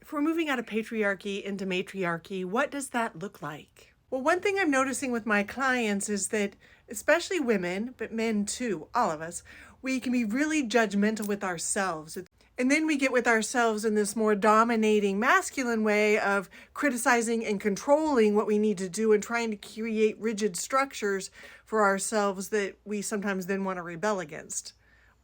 If we're moving out of patriarchy into matriarchy, what does that look like? Well, one thing I'm noticing with my clients is that, especially women, but men too, all of us, we can be really judgmental with ourselves. And then we get with ourselves in this more dominating masculine way of criticizing and controlling what we need to do and trying to create rigid structures for ourselves that we sometimes then want to rebel against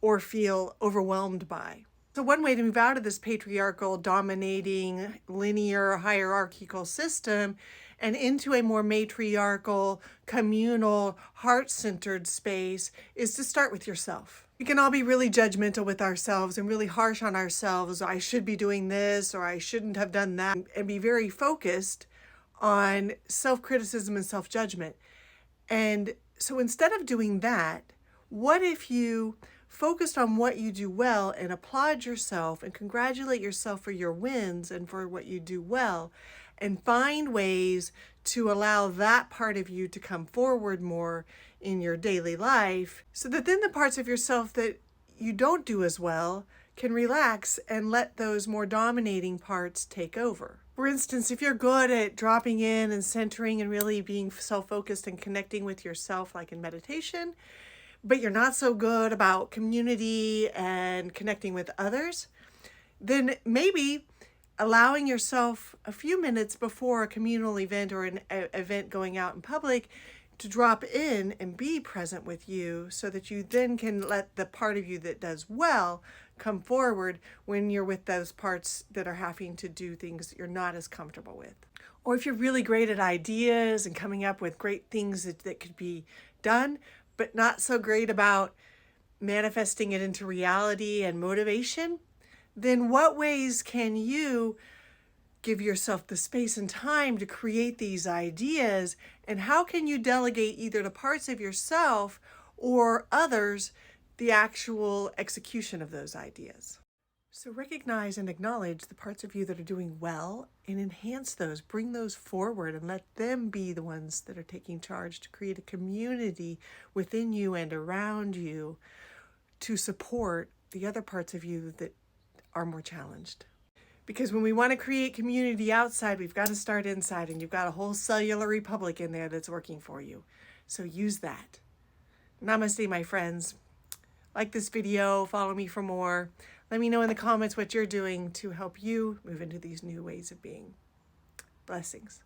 or feel overwhelmed by. So one way to move out of this patriarchal, dominating, linear, hierarchical system and into a more matriarchal, communal, heart-centered space is to start with yourself. We can all be really judgmental with ourselves and really harsh on ourselves. I should be doing this or I shouldn't have done that, and be very focused on self-criticism and self-judgment. And so instead of doing that, what if you focused on what you do well and applaud yourself and congratulate yourself for your wins and for what you do well, and find ways to allow that part of you to come forward more in your daily life, so that then the parts of yourself that you don't do as well can relax and let those more dominating parts take over. For instance, if you're good at dropping in and centering and really being self-focused and connecting with yourself, like in meditation, but you're not so good about community and connecting with others, then maybe allowing yourself a few minutes before a communal event or an event going out in public to drop in and be present with you, so that you then can let the part of you that does well come forward when you're with those parts that are having to do things that you're not as comfortable with. Or if you're really great at ideas and coming up with great things that could be done, but not so great about manifesting it into reality and motivation, then what ways can you give yourself the space and time to create these ideas? And how can you delegate either to parts of yourself or others the actual execution of those ideas? So recognize and acknowledge the parts of you that are doing well and enhance those, bring those forward and let them be the ones that are taking charge to create a community within you and around you to support the other parts of you that are more challenged. Because when we want to create community outside, we've got to start inside, and you've got a whole cellular republic in there that's working for you. So use that. Namaste, my friends. Like this video, follow me for more. Let me know in the comments what you're doing to help you move into these new ways of being. Blessings.